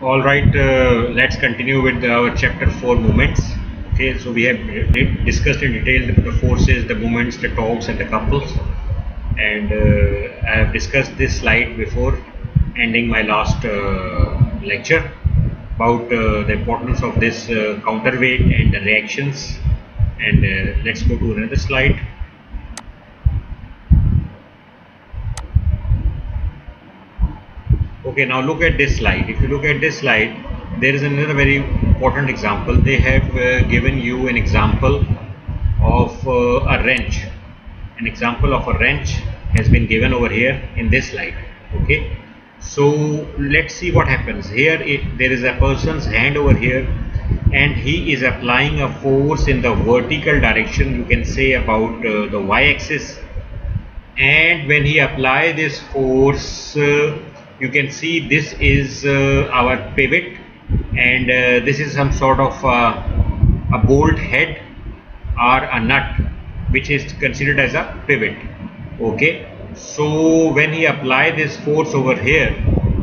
All right, let's continue with our chapter 4 movements. Okay, so we have discussed in detail the forces, the movements, the torques, and the couples. And I have discussed this slide before ending my last lecture about the importance of this counterweight and the reactions. And let's go to another slide. Okay, now look at this slide. If you look at this slide, there is another very important example. They have given you an example of a wrench. An example of a wrench has been given over here in this slide. Okay, so let's see what happens here. There is a person's hand over here, and he is applying a force in the vertical direction. You can say about the y-axis, and when he apply this force, you can see this is our pivot, and this is some sort of a bolt head or a nut which is considered as a pivot. Okay, so when he apply this force over here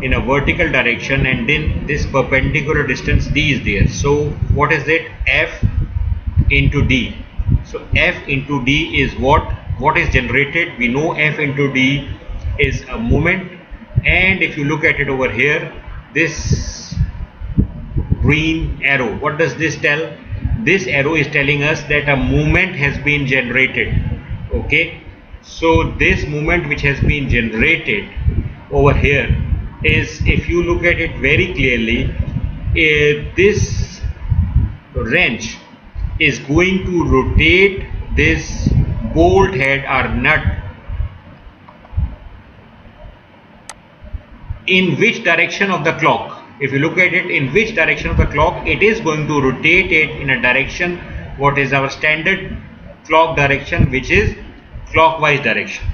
in a vertical direction, and then this perpendicular distance d is there, so what is it? F into d. So F into d is what is generated. We know F into d is a moment, and if you look at it over here, this green arrow, what does this tell? This arrow is telling us that a movement has been generated. Okay, so this movement which has been generated over here is, if you look at it very clearly, this wrench is going to rotate this bolt head or nut in which direction of the clock. If you look at it, in which direction of the clock, it is going to rotate it in a direction what is our standard clock direction, which is clockwise direction.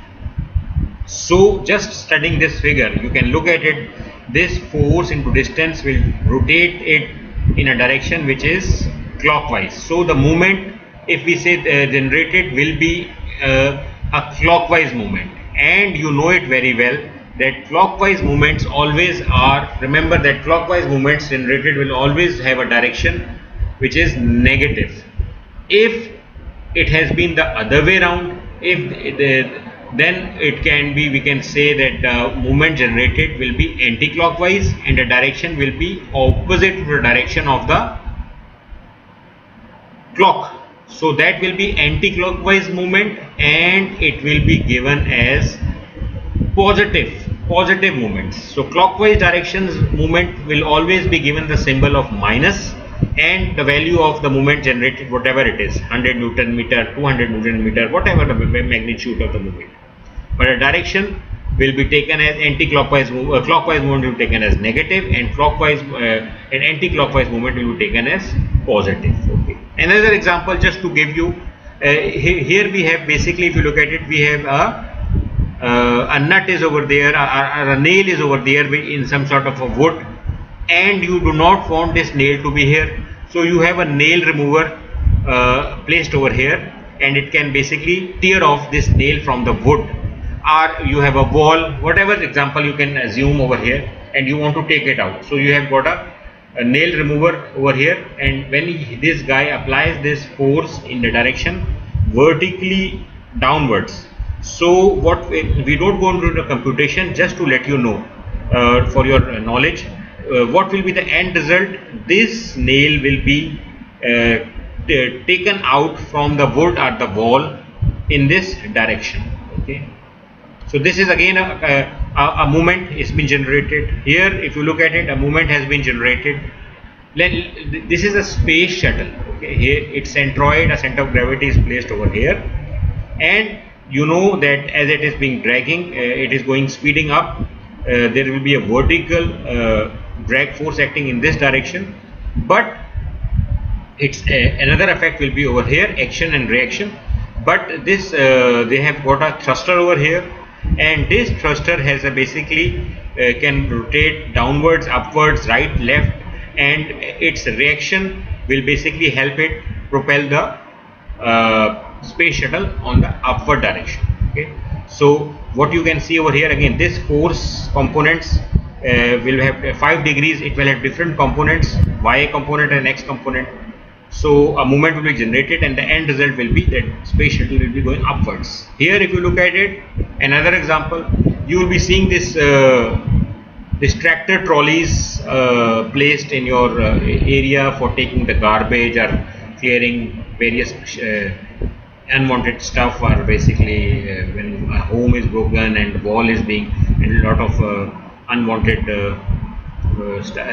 So just studying this figure, you can look at it, this force into distance will rotate it in a direction which is clockwise. So the movement, if we say generated, will be a clockwise movement, and you know it very well that clockwise movements always are, remember that clockwise movements generated will always have a direction which is negative. If it has been the other way around, then it can be, we can say that movement generated will be anti-clockwise, and the direction will be opposite to the direction of the clock. So that will be anti-clockwise movement, and it will be given as positive movements. So clockwise directions movement will always be given the symbol of minus, and the value of the movement generated, whatever it is, 100 Newton meter, 200 Newton meter, whatever the magnitude of the movement. But a direction will be taken as anti-clockwise, clockwise movement will be taken as negative, and clockwise and anti-clockwise movement will be taken as positive. Okay. Another example, just to give you, here we have basically, if you look at it, we have a nut is over there, or a nail is over there in some sort of a wood, and you do not want this nail to be here, so you have a nail remover placed over here, and it can basically tear off this nail from the wood. Or you have a wall, whatever example you can assume over here, and you want to take it out, so you have got a nail remover over here, and when this guy applies this force in the direction vertically downwards. So what we don't go into the computation, just to let you know for your knowledge, what will be the end result? This nail will be taken out from the wood or the wall in this direction. Okay, so this is again a movement is been generated here. If you look at it, a movement has been generated. This is a space shuttle. Okay, here its centroid, a center of gravity is placed over here, and you know that as it is being dragging, it is going speeding up, there will be a vertical drag force acting in this direction, but it's another effect will be over here, action and reaction. But this they have got a thruster over here, and this thruster has a basically can rotate downwards, upwards, right, left, and its reaction will basically help it propel the space shuttle on the upward direction. Okay, so what you can see over here, again, this force components will have 5 degrees, it will have different components, y component and x component. So a movement will be generated and the end result will be that space shuttle will be going upwards. Here if you look at it, another example, you will be seeing this this tractor trolleys placed in your area for taking the garbage or clearing various unwanted stuff, or basically when a home is broken and the wall is being, and a lot of unwanted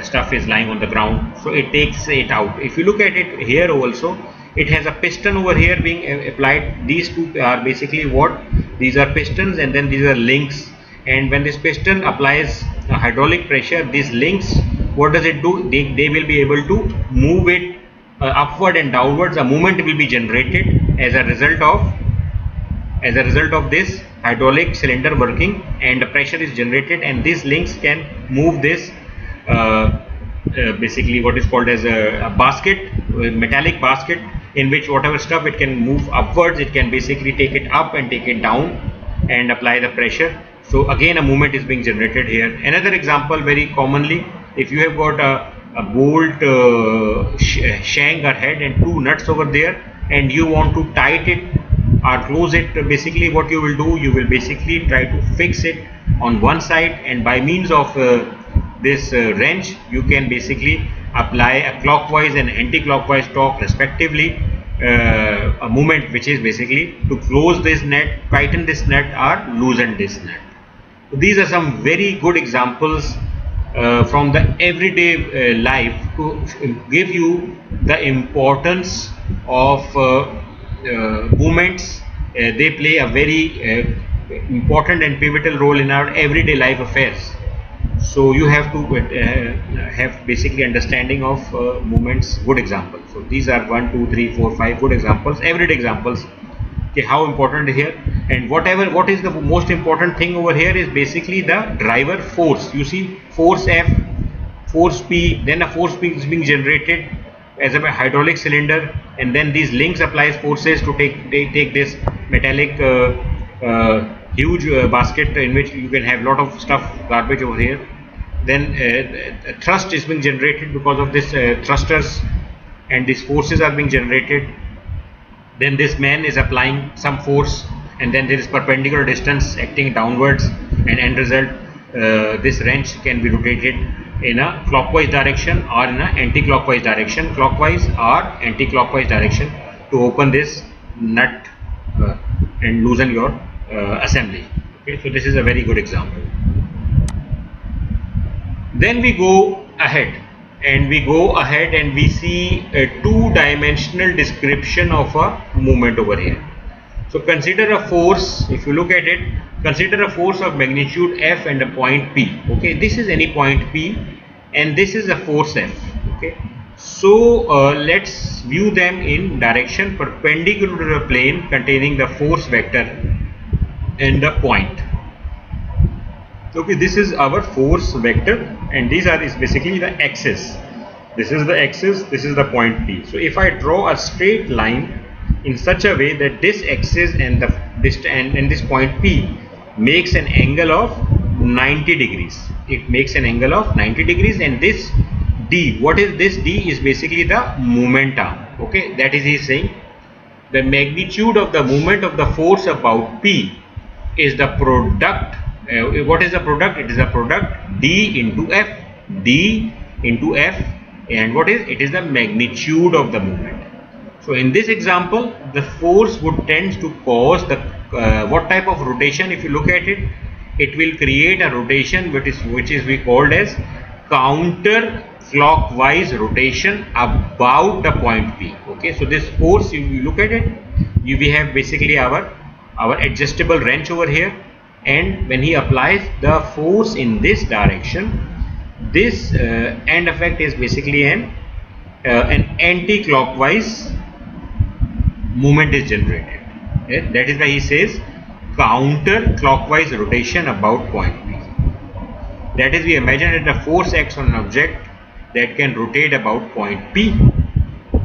stuff is lying on the ground, so it takes it out. If you look at it here also, it has a piston over here being applied. These two are basically what? These are pistons and then these are links, and when this piston applies a hydraulic pressure, these links, what does it do? They will be able to move it upward and downwards. A movement will be generated as a result of this hydraulic cylinder working, and the pressure is generated, and these links can move this basically what is called as a basket, a metallic basket, in which whatever stuff it can move upwards, it can basically take it up and take it down and apply the pressure. So again a movement is being generated here. Another example, very commonly, if you have got a bolt shank or head and two nuts over there, and you want to tight it or close it, basically what you will do, you will basically try to fix it on one side, and by means of this wrench you can basically apply a clockwise and anti-clockwise torque respectively, a movement which is basically to close this nut, tighten this nut or loosen this nut. So these are some very good examples from the everyday life to give you the importance of movements. They play a very important and pivotal role in our everyday life affairs. So you have to have basically understanding of movements. Good examples. So these are 1, 2, 3, 4, 5 good examples, everyday examples. Okay, how important here, and what is the most important thing over here is basically the driver force. You see force F, force P, then a force P is being generated as a hydraulic cylinder, and then these links applies forces to take this metallic huge basket in which you can have lot of stuff, garbage over here. Then thrust is being generated because of this thrusters, and these forces are being generated. Then this man is applying some force, and then there is perpendicular distance acting downwards, and end result this wrench can be rotated in a clockwise direction or in a anti-clockwise direction, clockwise or anti-clockwise direction, to open this nut and loosen your assembly. Okay, so this is a very good example. Then we go ahead and we see a two-dimensional description of a movement over here. So consider a force. If you look at it, consider a force of magnitude F and a point P. Okay, this is any point P and this is a force F. Okay, so let's view them in direction perpendicular to the plane containing the force vector and the point. Okay, this is our force vector, and these is basically the axis. This is the axis, this is the point P. So if I draw a straight line in such a way that this axis and this point P makes an angle of 90 degrees. It makes an angle of 90 degrees, and this D, what is this D? Is basically the moment arm. Okay, that is, he is saying the magnitude of the moment of the force about P is the product. What is the product? It is a product D into F, D into F, and what is it? Is the magnitude of the movement. So in this example, the force would tend to cause the what type of rotation? If you look at it, it will create a rotation which is we called as counter clockwise rotation about the point P. Okay, so this force, if you look at it, we have basically our adjustable wrench over here, and when he applies the force in this direction, this end effect is basically an anti-clockwise movement is generated. Okay? That is why he says counter clockwise rotation about point P. That is, we imagine that the force acts on an object that can rotate about point P.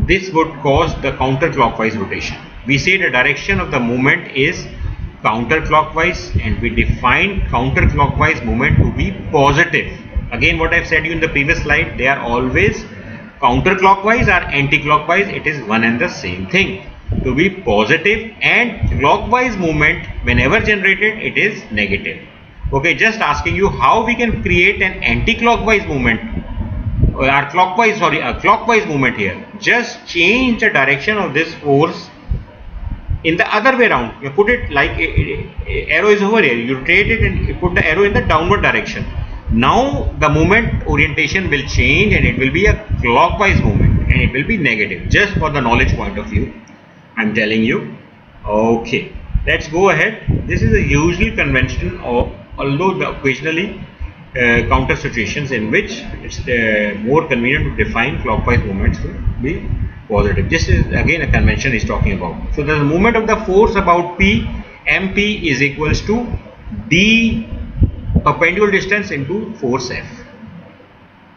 This would cause the counterclockwise rotation. We say the direction of the movement is counterclockwise, and we define counterclockwise movement to be positive. Again, what I've said you in the previous slide, they are always counterclockwise or anti-clockwise. It is one and the same thing. To be positive and clockwise movement, whenever generated, it is negative. Okay, just asking you how we can create an anti-clockwise movement or clockwise movement here. Just change the direction of this force in the other way around. You put it like arrow is over here. You rotate it and you put the arrow in the downward direction. Now the movement orientation will change and it will be a clockwise movement and it will be negative. Just for the knowledge point of view, I'm telling you. Okay, let's go ahead. This is a usually convention, although occasionally counter situations in which it's more convenient to define clockwise movements to be positive. This is again a convention is talking about. So the movement of the force about P, MP is equals to D perpendicular distance into force F.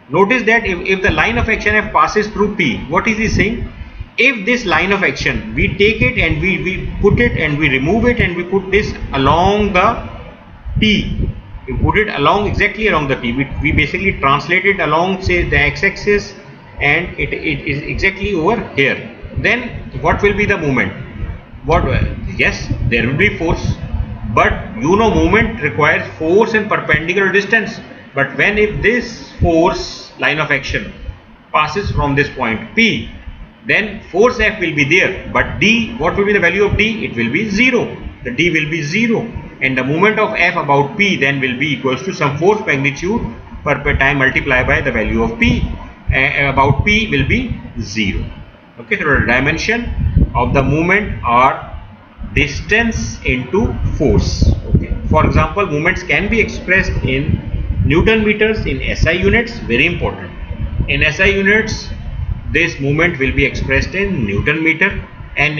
Notice that if the line of action F passes through P, what is he saying? If this line of action, we take it and we put it and we remove it and we put this along the P, we put it along exactly along the P, we basically translate it along, say, the x-axis, and it is exactly over here. Then what will be the movement? Yes, there will be force, but you know movement requires force and perpendicular distance. But when if this force line of action passes from this point P, then force F will be there, but D, what will be the value of D? It will be 0. The D will be 0, and the moment of F about P then will be equals to some force magnitude per time multiplied by the value of P. About P will be 0. Okay, so the dimension of the movement are distance into force. Okay, for example, movements can be expressed in Newton meters, in SI units. Very important. In SI units, this movement will be expressed in Newton meter, and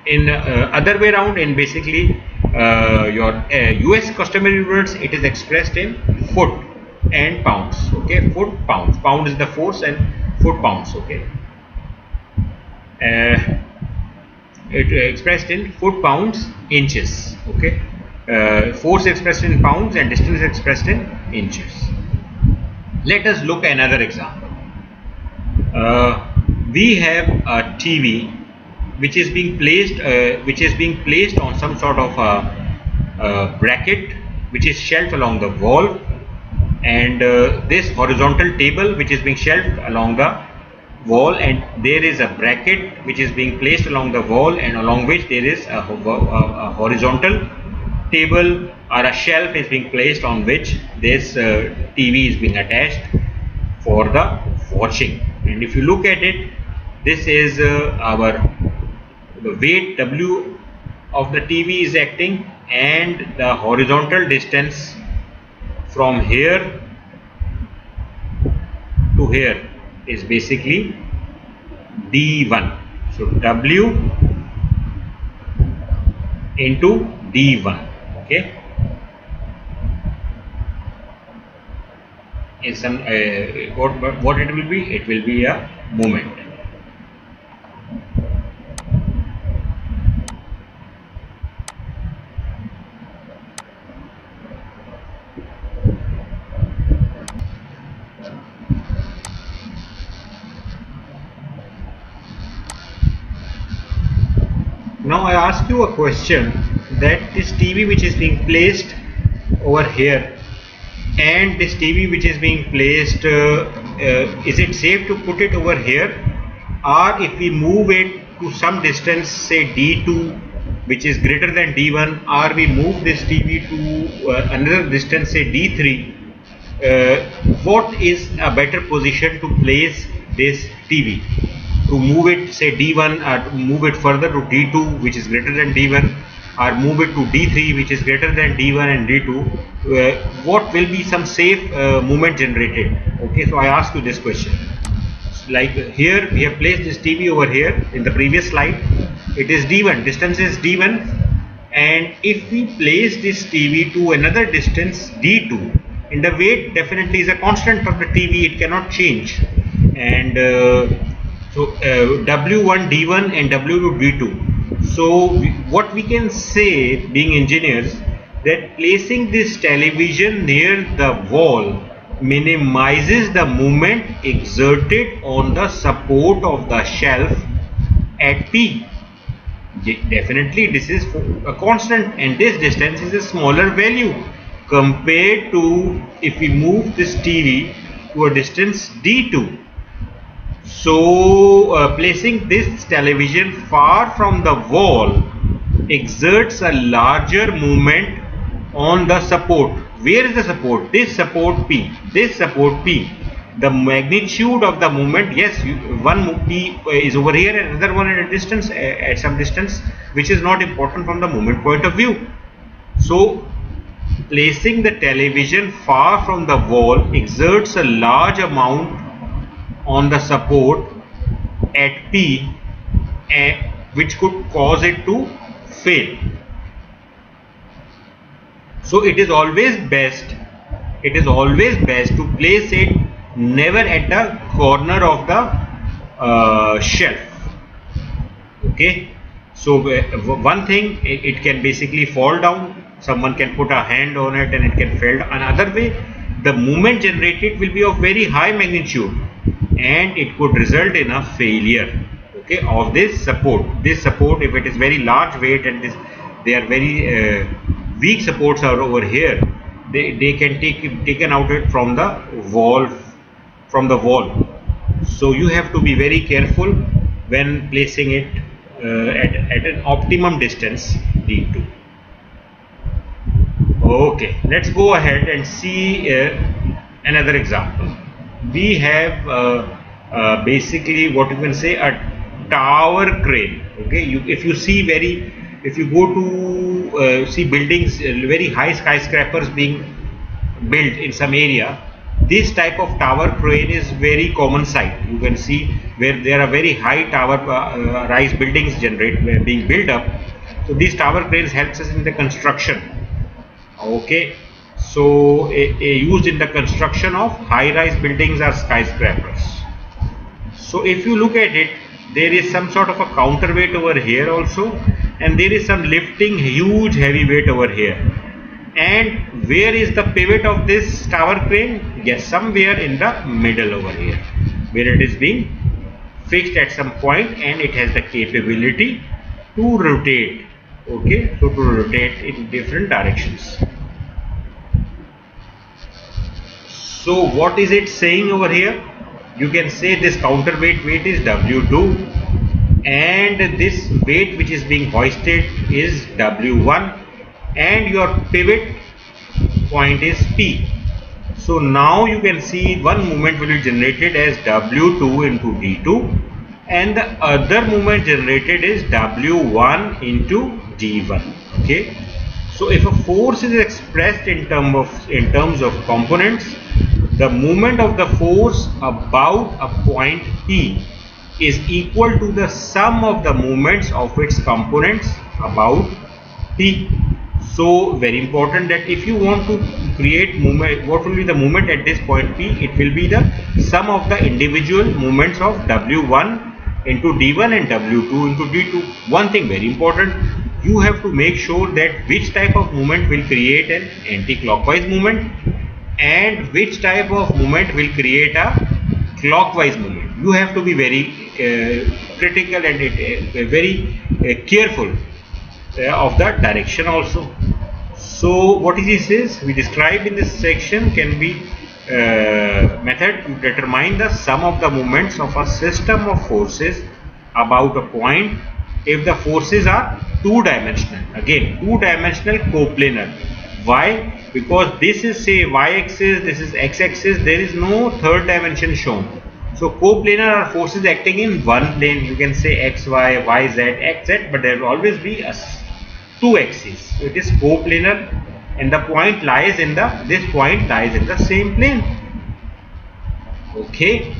in other way around, in basically your US customary units, it is expressed in foot and pounds. Okay, foot pounds. Pound is the force and foot pounds. Okay, it expressed in foot pounds inches. Okay, force expressed in pounds and distance expressed in inches. Let us look at another example. We have a TV which is being placed on some sort of a bracket which is shelved along the wall, and this horizontal table which is being shelved along the wall, and there is a bracket which is being placed along the wall, and along which there is a horizontal table or a shelf is being placed on which this TV is being attached for the watching. And if you look at it, this is the weight W of the TV is acting, and the horizontal distance from here to here is basically D1. So W into D1. Okay, is some what it will be? It will be a moment. Now I ask you a question, that this TV which is being placed over here and this TV which is being placed, is it safe to put it over here, or if we move it to some distance, say D2, which is greater than D1, or we move this TV to another distance, say D3, what is a better position to place this TV? To move it, say D1, or to move it further to D2, which is greater than D1, or move it to D3, which is greater than D1 and D2, what will be some safe movement generated? Okay, so I ask you this question. Like here we have placed this TV over here in the previous slide. It is D1, distance is D1, and if we place this TV to another distance D2, and the weight definitely is a constant of the TV, it cannot change, and so W1 D1 and W2 D2. So what we can say, being engineers, that placing this television near the wall minimizes the moment exerted on the support of the shelf at P. Definitely this is a constant, and this distance is a smaller value compared to if we move this TV to a distance D2. So placing this television far from the wall exerts a larger moment on the support. Where is the support? This support P. This support P. The magnitude of the moment, yes, one P is over here and another one at a distance, at some distance, which is not important from the moment point of view. So placing the television far from the wall exerts a large amount on the support at P, which could cause it to fail. So it is always best to place it never at the corner of the shelf. Okay, so one thing, it can basically fall down, someone can put a hand on it and it can fall down. Another way, the movement generated will be of very high magnitude and it could result in a failure, okay, of this support. This support, if it is very large weight and they are very weak supports are over here, they can taken out it from the wall. So you have to be very careful when placing it at an optimum distance D2. Okay, let's go ahead and see another example. We have basically what you can say a tower crane. Okay, if you go to see buildings, very high skyscrapers being built in some area, this type of tower crane is very common sight. You can see where there are very high tower rise buildings being built up. So these tower cranes helps us in the construction. Okay, so used in the construction of high rise buildings or skyscrapers. So if you look at it, there is some sort of a counterweight over here also, and there is some lifting huge heavy weight over here. And where is the pivot of this tower crane? Yes, somewhere in the middle over here, where it is being fixed at some point and it has the capability to rotate. Okay, so to rotate in different directions. So what is it saying over here? You can say this counterweight weight is W2 and this weight which is being hoisted is W1 and your pivot point is P. So now you can see one moment will be generated as W2 into D2 and the other moment generated is W1 into D1. Okay, so if a force is expressed in terms of components, the moment of the force about a point P is equal to the sum of the moments of its components about P. So very important that if you want to create movement, what will be the moment at this point P? It will be the sum of the individual moments of W1 into D1 and W2 into D2. One thing very important, you have to make sure that which type of movement will create an anti-clockwise movement and which type of movement will create a clockwise movement. You have to be very critical and very careful of the direction also. So what is this? We described in this section can be method to determine the sum of the moments of a system of forces about a point if the forces are two-dimensional. Again, two-dimensional coplanar. Why? Because this is say y-axis, this is x-axis, there is no third dimension shown. So coplanar are forces acting in one plane. You can say x, y, y, z, x, z, but there will always be a two axes. So it is coplanar and the point lies in this point lies in the same plane. Okay.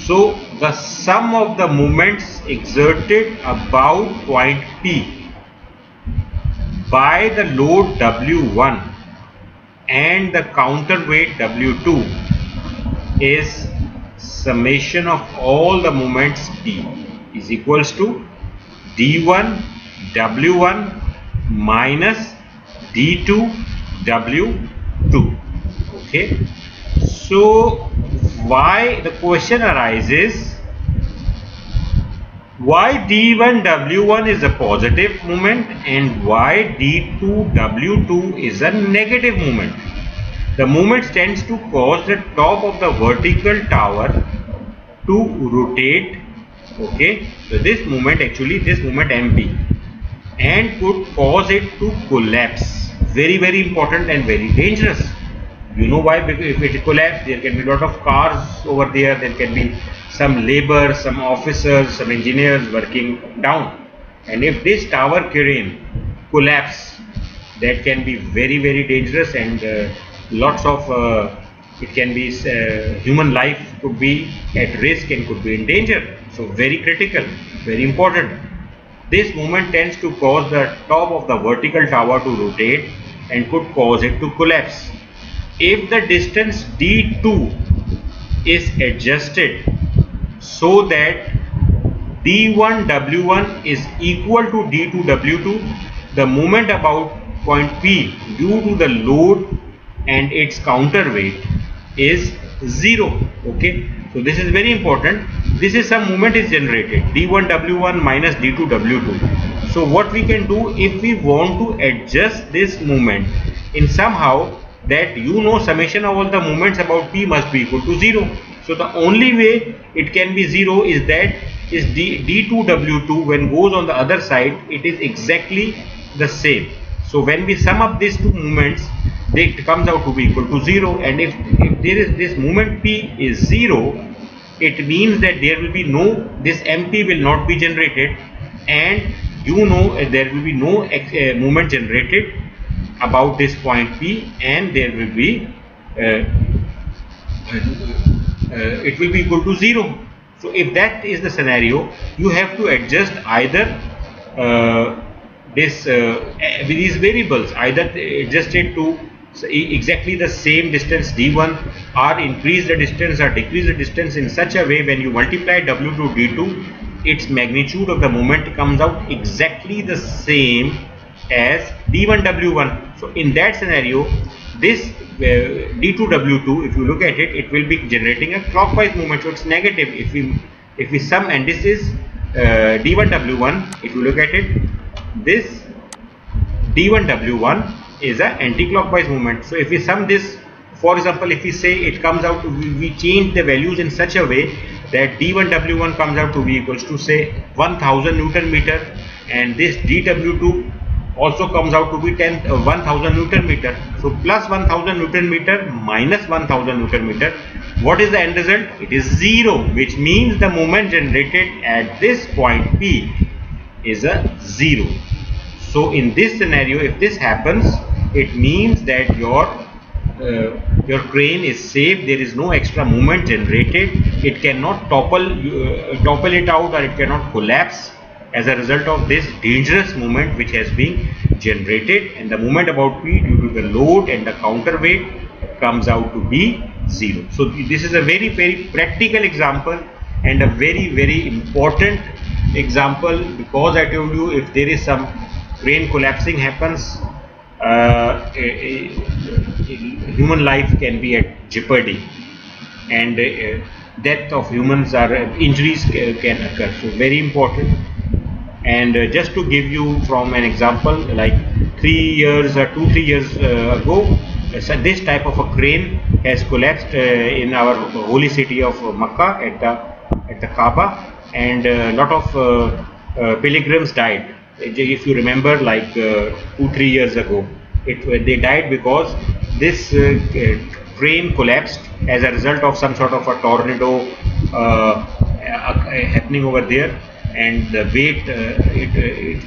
So the sum of the moments exerted about point P by the load W1 and the counterweight W2 is summation of all the moments P is equals to D1 W1 minus D2 W2. Okay, So why the question arises, why D1W1 is a positive moment and why D2W2 is a negative moment? The moment tends to cause the top of the vertical tower to rotate, okay, so this moment MP, and could cause it to collapse. Very important and very dangerous. You know why? Because if it collapses, there can be a lot of cars over there, there can be some labor, some officers, some engineers working down, and if this tower crane collapse, that can be very dangerous, and lots of it can be human life could be at risk and could be in danger. So very critical, very important. This movement tends to cause the top of the vertical tower to rotate and could cause it to collapse. If the distance D2 is adjusted so that D1W1 is equal to D2W2, the moment about point P due to the load and its counterweight is 0. Okay, so this is very important. This is some movement is generated, D1W1 minus D2W2. So what we can do, if we want to adjust this movement in somehow that summation of all the moments about P must be equal to 0. So the only way it can be 0 is that D2W2 when goes on the other side, it is exactly the same. So when we sum up these two moments, it comes out to be equal to 0, and if there is this moment P is 0, it means that there will be this MP will not be generated, and there will be no moment generated about this point P, and there will be it will be equal to 0. So if that is the scenario, you have to adjust either with these variables, either adjust it to exactly the same distance D1, or increase the distance or decrease the distance in such a way when you multiply W to D2, its magnitude of the moment comes out exactly the same as D1W1. So in that scenario, this D2W2, if you look at it, it will be generating a clockwise movement, so it's negative. If we sum, and this is D1W1, if you look at it, this D1W1 is an anti-clockwise movement. So if we sum this, for example, if we say it comes out to, we change the values in such a way that D1W1 comes out to be equals to say 1000 Newton meter, and this DW2 also comes out to be 1000 Newton meter. So plus 1000 Newton meter minus 1000 Newton meter, what is the end result? It is 0, which means the moment generated at this point P is a 0. So in this scenario, if this happens, it means that your crane is safe. There is no extra movement generated. It cannot topple it out, or it cannot collapse as a result of this dangerous movement which has been generated, and the moment about P due to the load and the counterweight comes out to be 0. So this is a very practical example and a very important example, because I told you if there is some crane collapsing happens, human life can be at jeopardy, and death of humans or injuries can occur. So very important. And just to give you from an example, like 3 years or 2-3 years ago, so this type of a crane has collapsed in our holy city of Makkah at the Kaaba, and a lot of pilgrims died. If you remember, like 2-3 years ago, they died because this crane collapsed as a result of some sort of a tornado happening over there, and the weight,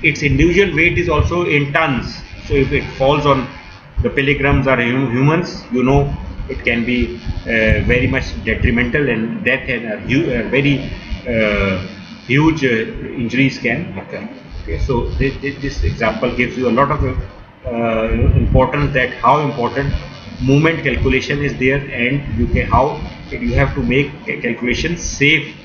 its individual weight is also in tons. So if it falls on the pilgrims or humans, it can be very much detrimental, and death and very huge injuries can occur. Okay, so this example gives you a lot of importance, that how important movement calculation is there, and how you have to make a calculation safe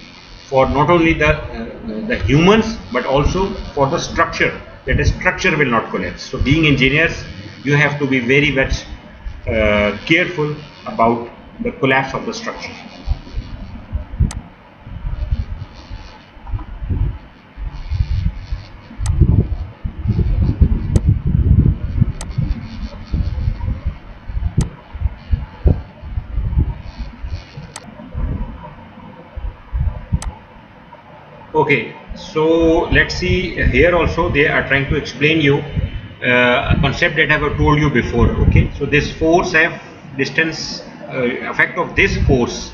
for not only the humans but also for the structure, that the structure will not collapse. So being engineers, you have to be very much careful about the collapse of the structure. Okay, so let's see, here also they are trying to explain you a concept that I have told you before. Okay, so this force F distance effect of this force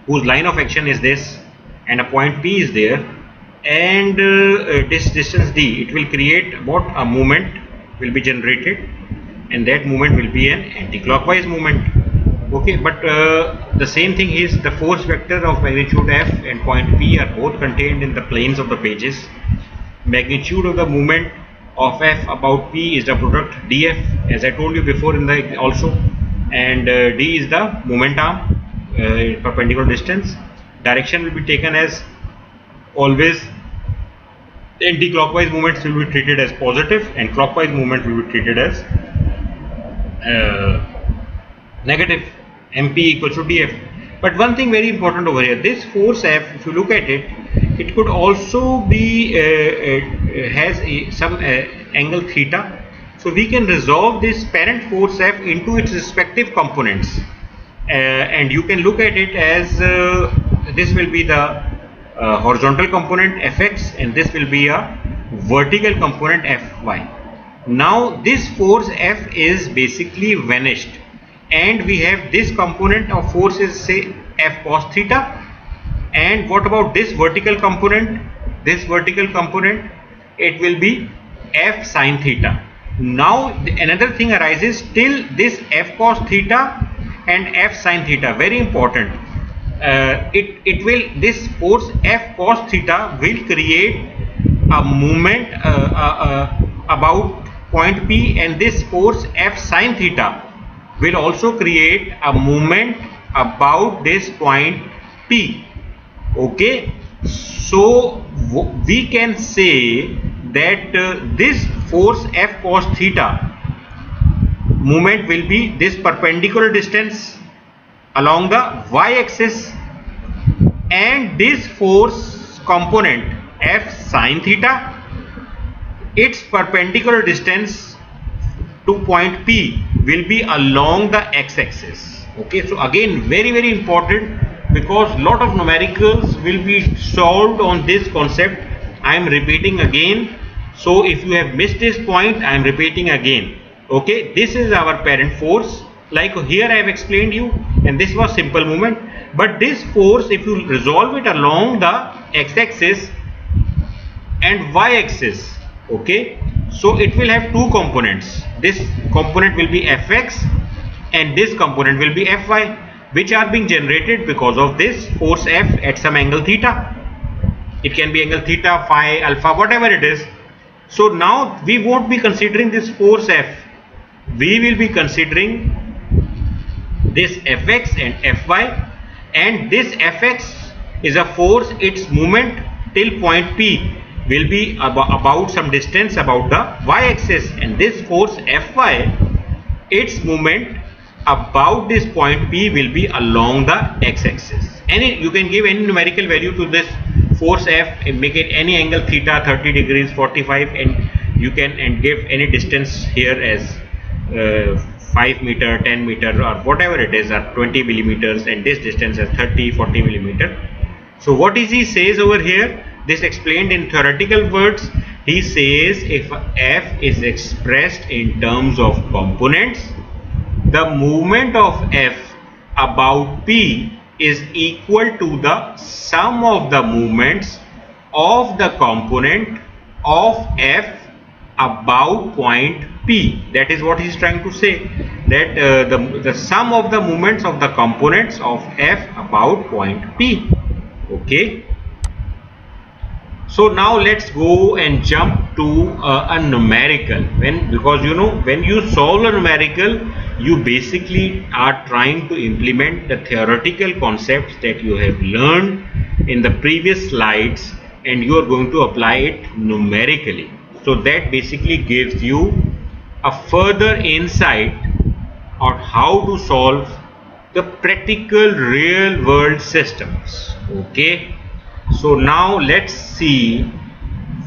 whose line of action is this and a point P is there, and this distance D, it will create what a moment will be generated, and that moment will be an anti-clockwise movement. Okay, but the same thing is the force vector of magnitude F and point P are both contained in the planes of the pages. Magnitude of the moment of F about P is the product dF, as I told you before in the also, and D is the moment arm, perpendicular distance. Direction will be taken as always. Anti-clockwise movements will be treated as positive and clockwise movement will be treated as negative. MP equals to dF. But one thing very important over here, this force F, if you look at it, it could also be has some angle theta. So we can resolve this parent force F into its respective components, and you can look at it as this will be the horizontal component Fx, and this will be a vertical component Fy. Now this force F is basically vanished, and we have this component of force is say F cos theta. And what about this vertical component? This vertical component, it will be F sin theta. Now another thing arises, till this F cos theta and F sin theta, very important. This force F cos theta will create a moment about point P, and this force F sin theta will also create a moment about this point P. Okay, so we can say that this force F cos theta moment will be this perpendicular distance along the y-axis, and this force component F sin theta, its perpendicular distance to point P will be along the x-axis. Okay, so again very important, because lot of numericals will be solved on this concept. I am repeating again, so if you have missed this point, I am repeating again. Okay, this is our parent force, like here I have explained you, and this was simple movement. But this force, if you resolve it along the x-axis and y-axis, okay, so it will have two components. This component will be Fx and this component will be Fy, which are being generated because of this force F at some angle theta. It can be angle theta, phi, alpha, whatever it is. So now we won't be considering this force F, we will be considering this Fx and Fy, and this Fx is a force, its movement till point P will be about some distance about the y-axis, and this force Fy, its movement about this point P will be along the x-axis. You can give any numerical value to this force F and make it any angle theta, 30 degrees, 45, and you can give any distance here as 5 meter, 10 meter, or whatever it is, or 20 millimeters, and this distance as 30, 40 millimeter. So what is he says over here? This explained in theoretical words. He says if F is expressed in terms of components, the movement of F about P is equal to the sum of the movements of the component of F about point P. That is what he is trying to say, that the sum of the movements of the components of F about point P. Okay. So now let's go and jump to a numerical. Because you know, when you solve a numerical, you basically are trying to implement the theoretical concepts that you have learned in the previous slides, and you are going to apply it numerically. So that basically gives you a further insight on how to solve the practical real world systems. Okay, so now let's see,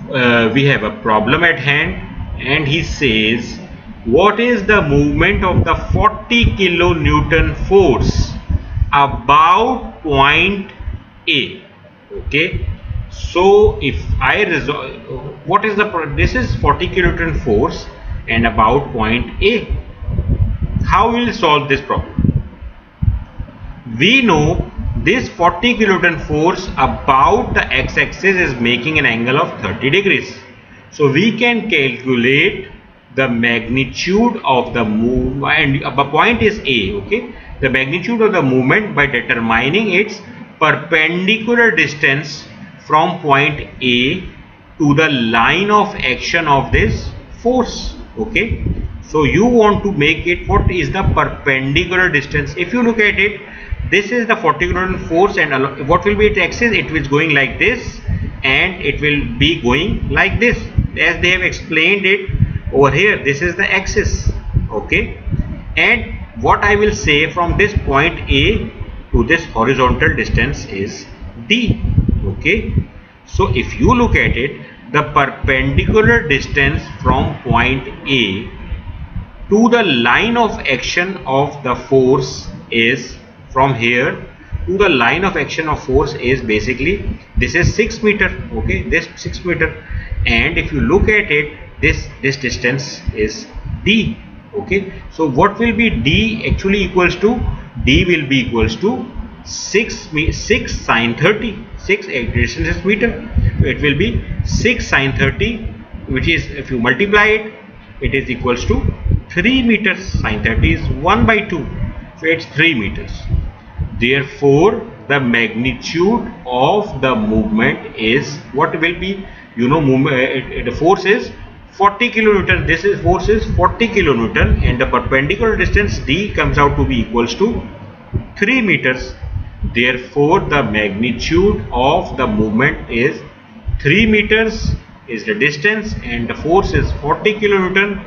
we have a problem at hand, and he says what is the movement of the 40 kilonewton force about point A. Okay, so if I resolve, what is the, this is 40 kilonewton force and about point A. How will we solve this problem? We know this 40 kilonewton force about the x-axis is making an angle of 30 degrees. So we can calculate the magnitude of the movement, and the point is A. Okay, the magnitude of the movement by determining its perpendicular distance from point A to the line of action of this force. Okay, so you want to make it, what is the perpendicular distance? If you look at it, this is the 40 kilonewton force, and what will be its axis? It is going like this, and it will be going like this, as they have explained it over here. This is the axis. Okay, and what I will say, from this point A to this horizontal distance is D. Okay, so if you look at it, the perpendicular distance from point A to the line of action of the force is, from here to the line of action of force is basically, this is 6 meter. Okay, this 6 meter, and if you look at it, this distance is D. Okay, so what will be D actually equals to? D will be equals to 6 sine 30. 6 distance is meter, so it will be 6 sine 30, which is, if you multiply it, it is equals to 3 meters. Sine 30 is 1 by 2, so it's 3 meters. Therefore the magnitude of the movement is, what will be, you know, movement, the force is 40 kilonewton. This is force is 40 kilonewton, and the perpendicular distance D comes out to be equals to 3 meters. Therefore the magnitude of the movement is 3 meters is the distance, and the force is 40 kilonewton.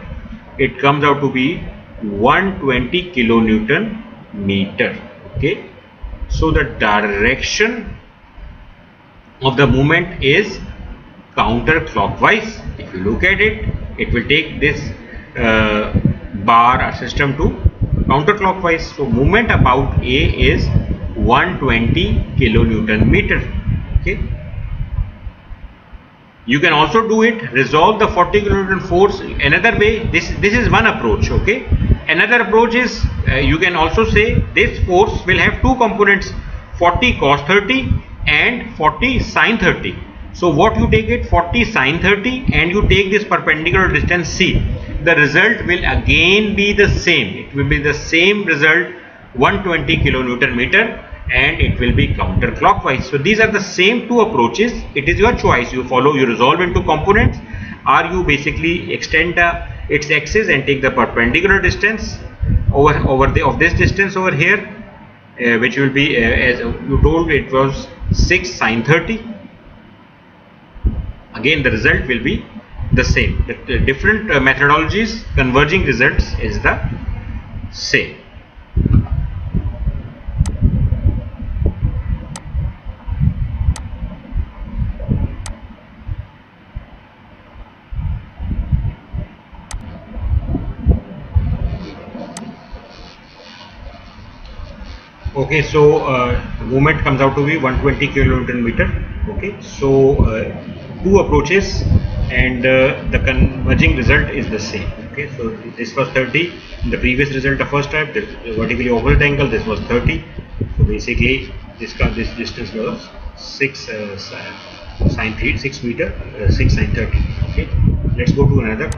It comes out to be 120 kilonewton meter. Okay, so the direction of the movement is counterclockwise. If you look at it, it will take this bar or system to counterclockwise. So movement about A is 120 kilonewton meter. Okay, you can also do it, resolve the 40 kilonewton force another way. This is one approach. Okay, another approach is, you can also say this force will have two components, 40 cos 30 and 40 sine 30. So what you take it, 40 sine 30, and you take this perpendicular distance C, the result will again be the same. It will be the same result, 120 kilonewton meter, and it will be counterclockwise. So these are the same two approaches. It is your choice. You follow, you resolve into components, or you basically extend its axis and take the perpendicular distance of this distance over here, which will be, as you told, it was 6 sine 30. Again the result will be the same. The different methodologies, converging results is the same. Okay, so the movement comes out to be 120 kilonewton meter. Okay, so two approaches, and the converging result is the same. Okay, so this was 30 in the previous result, the first type, the vertically opposite angle, this was 30. So basically this distance was 6 sine 6 meter, 6 sine 30. Okay, let's go to another.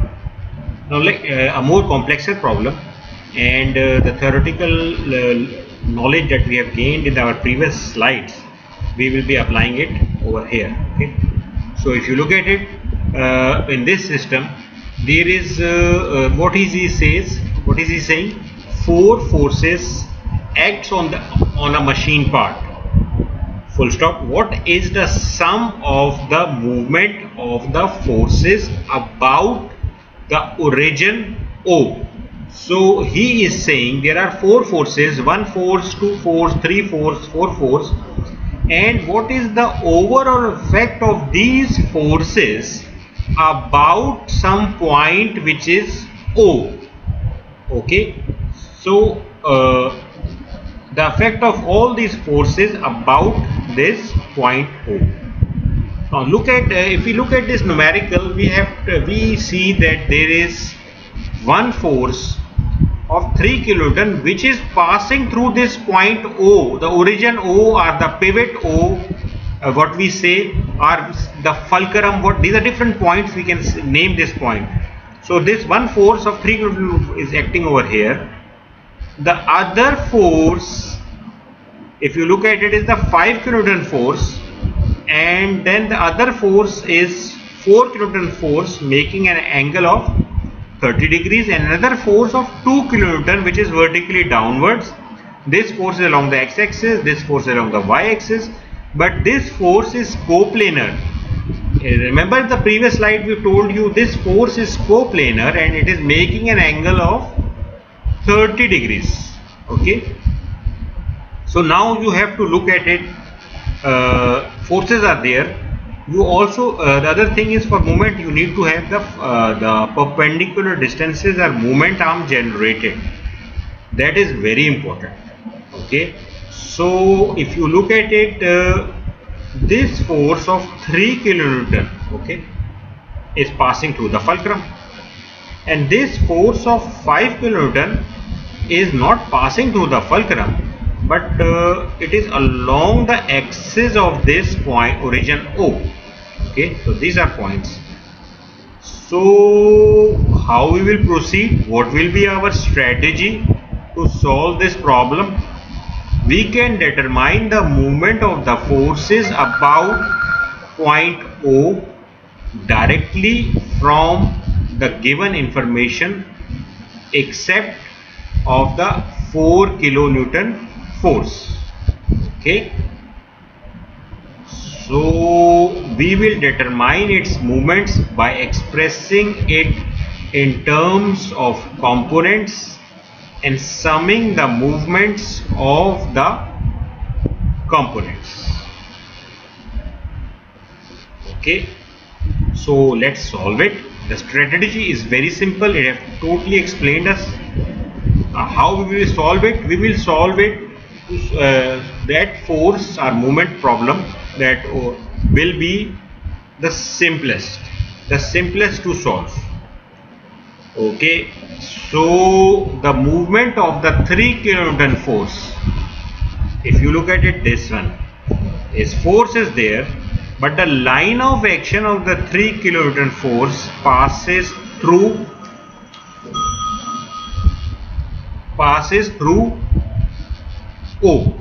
Now a more complexer problem, and the theoretical knowledge that we have gained in our previous slides, we will be applying it over here. Okay, so if you look at it, in this system there is what is he saying, 4 forces acts on a machine part, full stop. What is the sum of the movement of the forces about the origin O? So he is saying there are four forces, one force, two force, three force, four force, and what is the overall effect of these forces about some point which is O. Okay, so the effect of all these forces about this point O. Now look at if we look at this numerical, we see that there is one force of 3 kilonewton which is passing through this point O. The origin O or the pivot O, what we say, or the fulcrum. What these are different points, we can name this point. So this one force of 3 kilonewton is acting over here. The other force, if you look at it, is the 5 kilonewton force, and then the other force is 4 kilonewton force making an angle of 30 degrees, and another force of 2 kilonewton which is vertically downwards. This force is along the x-axis, this force is along the y-axis, but this force is coplanar. Remember the previous slide we told you this force is coplanar and it is making an angle of 30 degrees. Okay, so now you have to look at it. Forces are there. You also the other thing is, for moment you need to have the perpendicular distances or moment arm generated. That is very important. Okay, so if you look at it, this force of 3 kilonewton, okay, is passing through the fulcrum, and this force of 5 kilonewton is not passing through the fulcrum, but it is along the axis of this point origin O. Okay, so these are points. So how we will proceed? What will be our strategy to solve this problem? We can determine the movement of the forces about point O directly from the given information except of the 4 kilonewton force. Okay, so we will determine its movements by expressing it in terms of components and summing the movements of the components. Okay, so let's solve it. The strategy is very simple. I have totally explained us how we will solve it. We will solve it that force or moment problem that will be the simplest to solve. Okay, so the movement of the 3 kilonewton force, if you look at it, this one is force is there, but the line of action of the 3 kilonewton force passes through O.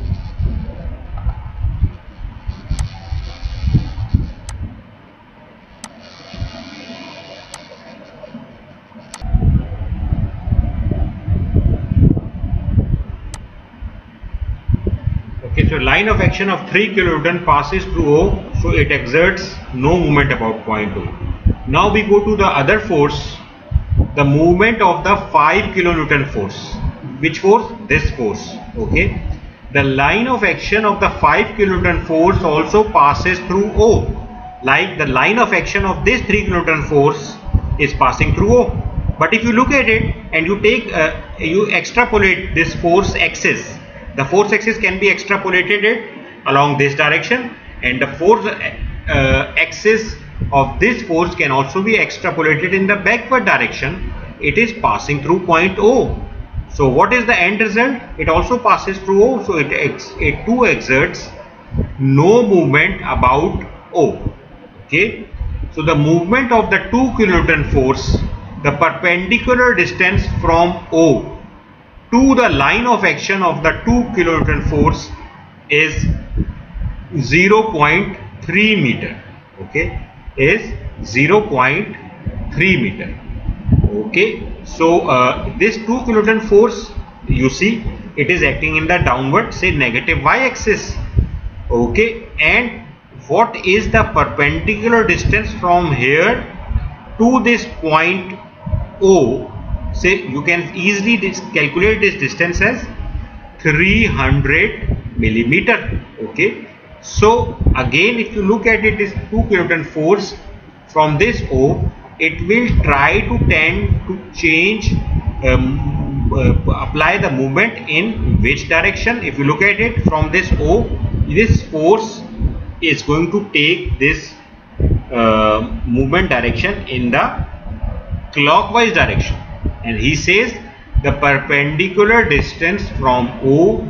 Okay, so line of action of 3 kilonewton passes through O, so it exerts no movement about point O. Now we go to the other force, the movement of the 5 kilonewton force. Which force? This force. Okay, the line of action of the 5 kilonewton force also passes through O, like the line of action of this 3 kilonewton force is passing through O. But if you look at it and you take you extrapolate this force axis, the force axis can be extrapolated along this direction, and the force axis of this force can also be extrapolated in the backward direction. It is passing through point O. So what is the end result? It also passes through O, so it too exerts no movement about O. Okay, so the movement of the 2 kilonewton force, the perpendicular distance from O to the line of action of the 2 kilonewton force is 0.3 meter. Okay, is 0.3 meter. Okay, so this 2 kilonewton force, you see, it is acting in the downward, say negative y-axis. Okay, and what is the perpendicular distance from here to this point O? say you can easily calculate this distance as 300 millimeter. Okay, so again if you look at it, this 2 kilonewton force from this O, it will try to tend to change, apply the movement in which direction. If you look at it from this O, this force is going to take this movement direction in the clockwise direction, and he says the perpendicular distance from O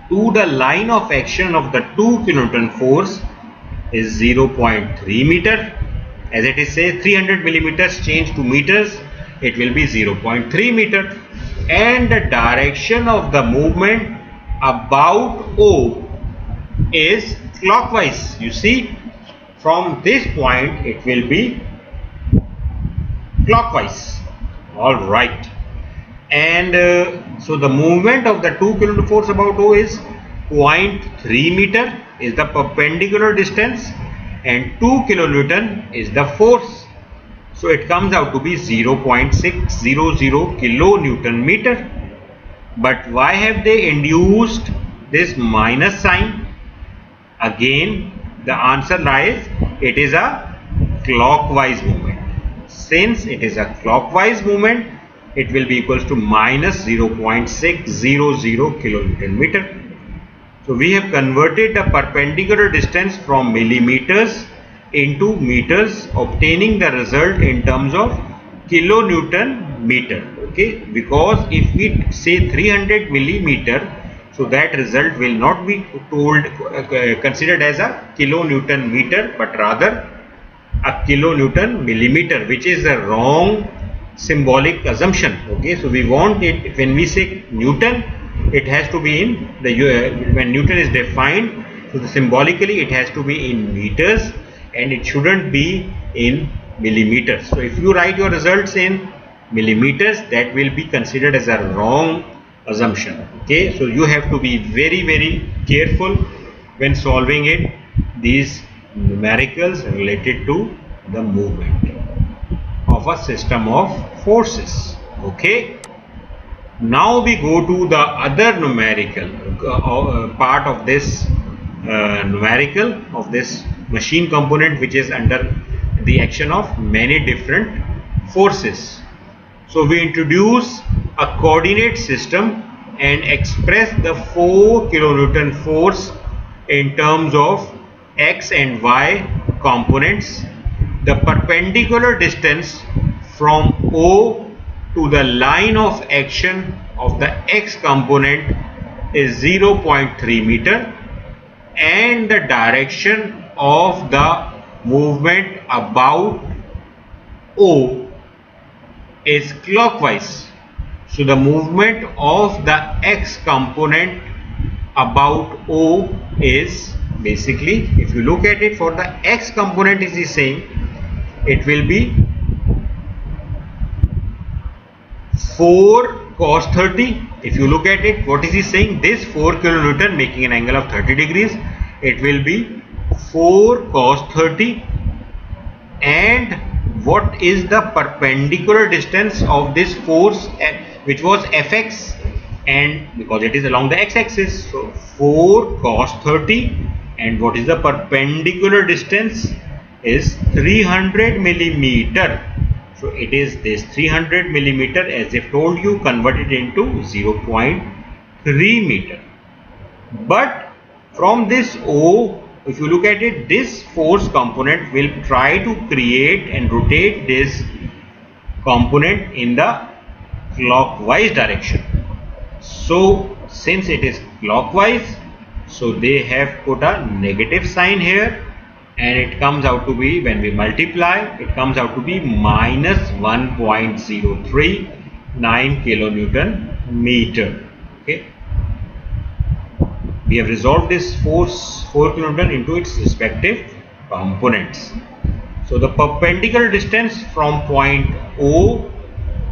to the line of action of the 2 kilonewton force is 0.3 meter. As it is say 300 millimeters changed to meters, it will be 0.3 meter, and the direction of the movement about O is clockwise. You see, from this point it will be clockwise. All right, and so the movement of the 2 kilonewton force about O is 0.3 meter is the perpendicular distance, and 2 kilonewton is the force. So it comes out to be 0.600 kilonewton meter. But why have they induced this minus sign? Again, the answer lies, it is a clockwise movement. Since it is a clockwise movement, it will be equals to minus 0.600 kilonewton meter. So we have converted the perpendicular distance from millimeters into meters, obtaining the result in terms of kilonewton meter. Okay, because if we say 300 millimeter, so that result will not be considered as a kilonewton meter, but rather a kilonewton millimeter, which is the wrong symbolic assumption. Okay, so we want it, when we say Newton, it has to be in the when Newton is defined, so symbolically it has to be in meters and it shouldn't be in millimeters. So if you write your results in millimeters, that will be considered as a wrong assumption. Okay, so you have to be very careful when solving it, these numericals related to the movement of a system of forces. Okay, now we go to the other numerical part of this numerical of this machine component, which is under the action of many different forces. So we introduce a coordinate system and express the 4 kilonewton force in terms of x and y components. The perpendicular distance from O to the line of action of the x component is 0.3 meter, and the direction of the movement about O is clockwise. So the movement of the x component about O is basically, if you look at it, for the x component is the same, it will be 4 cos 30. If you look at it, what is he saying? This 4 kilonewton making an angle of 30 degrees, it will be 4 cos 30. And what is the perpendicular distance of this force, which was Fx, and because it is along the x-axis, so 4 cos 30, and what is the perpendicular distance is 300 millimeter. So it is this 300 millimeter, as I've told you, converted into 0.3 meter. But from this O, if you look at it, this force component will try to create and rotate this component in the clockwise direction. So since it is clockwise, so they have put a negative sign here, and it comes out to be, when we multiply, it comes out to be minus 1.039 kilonewton meter. Okay, we have resolved this force 4 kilonewton into its respective components. So the perpendicular distance from point O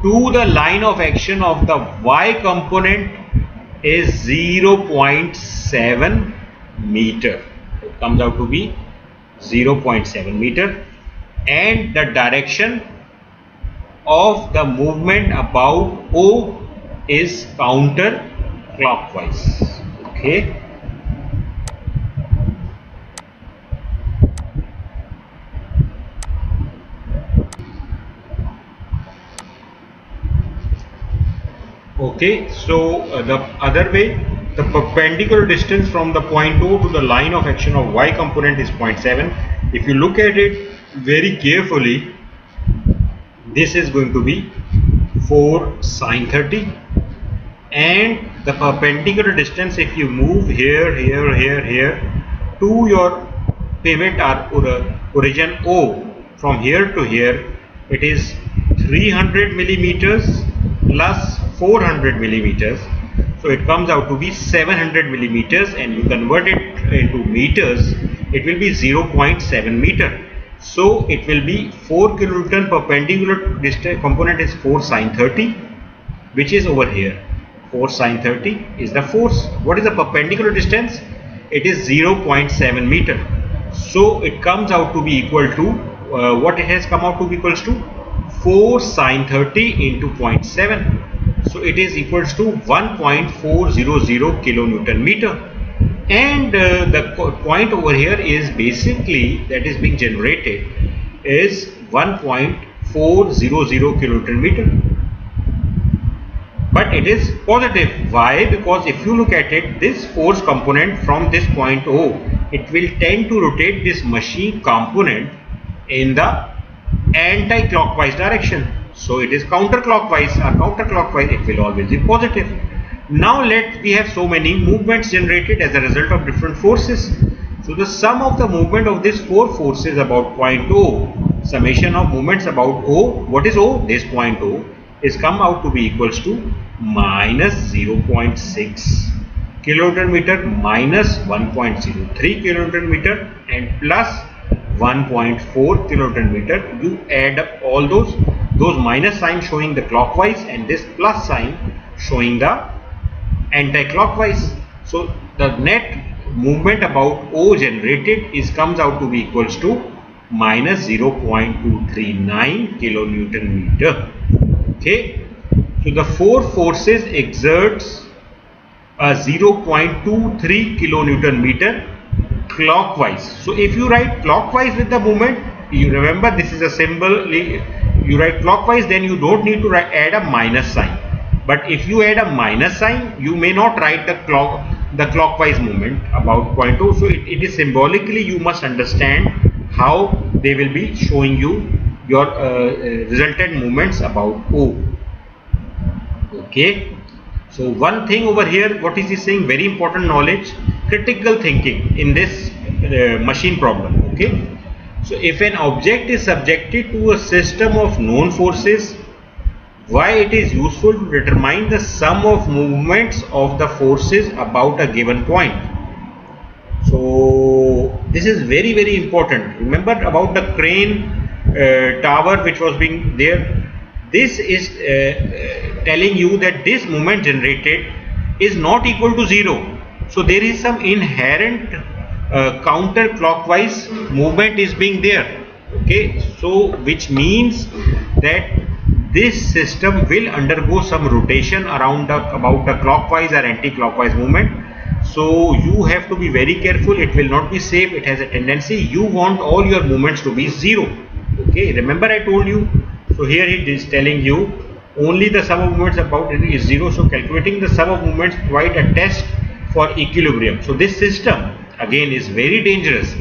to the line of action of the y component is 0.7 meter. It comes out to be 0.7 meter, and the direction of the movement about O is counterclockwise. Okay. Okay, so the other way, the perpendicular distance from the point O to the line of action of Y component is 0.7. If you look at it very carefully, this is going to be 4 sine 30, and the perpendicular distance, if you move here to your pivot or origin O, from here to here, it is 300 millimeters plus 400 millimeters, so it comes out to be 700 millimeters, and you convert it into meters, it will be 0.7 meter. So it will be 4 kilonewton. Perpendicular distance component is 4 sine 30, which is over here. 4 sine 30 is the force. What is the perpendicular distance? It is 0.7 meter. So it comes out to be equal to what it has come out to be equals to 4 sine 30 into 0.7. So it is equals to 1.400 kilonewton meter. And the point over here is basically that is being generated is 1.400 kilonewton meter. But it is positive. Why? Because if you look at it, this force component from this point O, it will tend to rotate this machine component in the anti-clockwise direction. So it is counterclockwise, it will always be positive. Now we have so many movements generated as a result of different forces. So the sum of the movement of these 4 forces about point O, summation of movements about O, what is O? This point O, is come out to be equals to minus 0.6 kilonewton meter, minus 1.03 kilonewton meter, and plus 1.4 kilonewton meter. You add up all those minus sign showing the clockwise and this plus sign showing the anti-clockwise. So the net movement about O generated comes out to be equals to minus 0.239 kilonewton meter. Okay, so the 4 forces exerts a 0.23 kilonewton meter clockwise. So if you write clockwise with the movement, you remember this is a symbol, you write clockwise, then you don't need to add a minus sign. But if you add a minus sign, you may not write the clockwise movement about point O. So it is symbolically, you must understand how they will be showing you your resultant movements about O. Okay. So one thing over here, what is he saying? Very important knowledge, critical thinking in this machine problem. Okay. So if an object is subjected to a system of known forces, why it is useful to determine the sum of movements of the forces about a given point. So this is very, very important. Remember about the crane tower which was being there. This is telling you that this moment generated is not equal to 0. So there is some inherent counterclockwise movement is being there. Okay, so which means that this system will undergo some rotation around about the clockwise or anti-clockwise movement. So you have to be very careful. It will not be safe. It has a tendency. You want all your movements to be 0. Okay, remember I told you. So here it is telling you only the sum of movements about it is 0. So calculating the sum of movements provide a test for equilibrium. So this system again is very dangerous.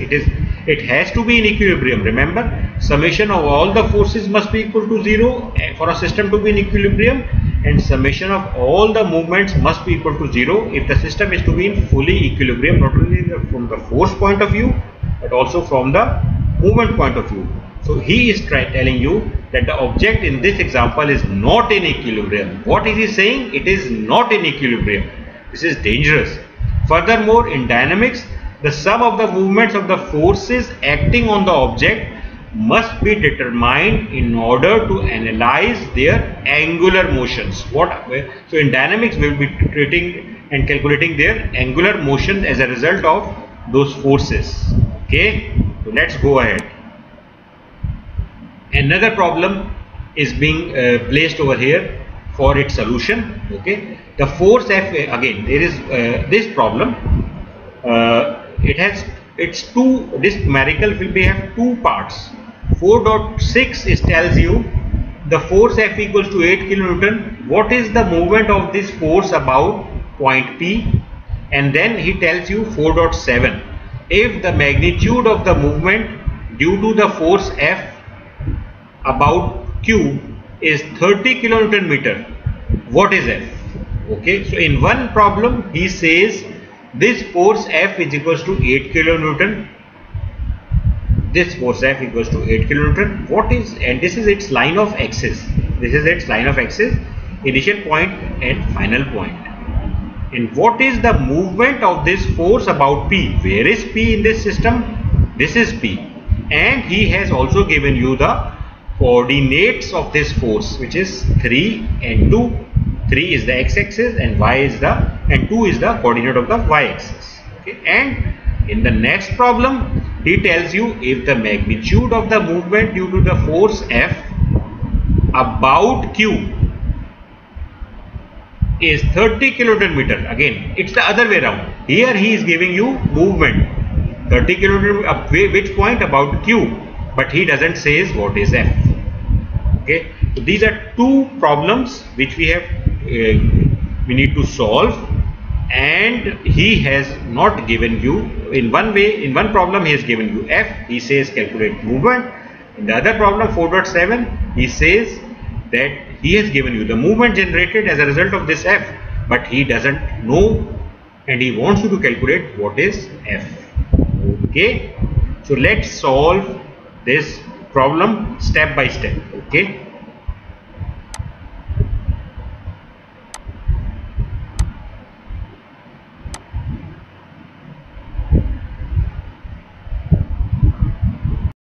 It has to be in equilibrium. Remember, summation of all the forces must be equal to 0 for a system to be in equilibrium, and summation of all the movements must be equal to 0 if the system is to be in fully equilibrium, not only from the force point of view but also from the movement point of view. So he is telling you that the object in this example is not in equilibrium. What is he saying? It is not in equilibrium. This is dangerous. Furthermore, in dynamics, the sum of the movements of the forces acting on the object must be determined in order to analyze their angular motions. So in dynamics we will be treating and calculating their angular motion as a result of those forces. Okay, so let's go ahead. Another problem is being placed over here for its solution. Okay, the force F, again there is this problem. This numerical will have two parts. 4.6 tells you the force F equals to 8 kilonewton. What is the movement of this force about point P? And then he tells you 4.7. If the magnitude of the movement due to the force F about Q is 30 kilonewton meter, what is F? Okay, so in one problem he says this force F is equals to 8 kilonewton. This force F equals to 8 kilonewton. What is, and this is its line of axis. This is its line of axis, initial point and final point. And what is the movement of this force about P? Where is P in this system? This is P. And he has also given you the coordinates of this force, which is 3 and 2. 3 is the x-axis and 2 is the coordinate of the y-axis. Okay. And in the next problem, he tells you if the magnitude of the movement due to the force F about Q is 30 kilonewton meter. Again, it's the other way around. Here he is giving you movement 30 kilonewton up which point about Q, but he doesn't say what is F. Okay, so these are two problems which we need to solve, and he has not given you in one problem he has given you F. He says calculate movement. In the other problem 4.7 he says that he has given you the movement generated as a result of this F, but he doesn't know and he wants you to calculate what is F. Okay, so let's solve this problem step by step. Okay.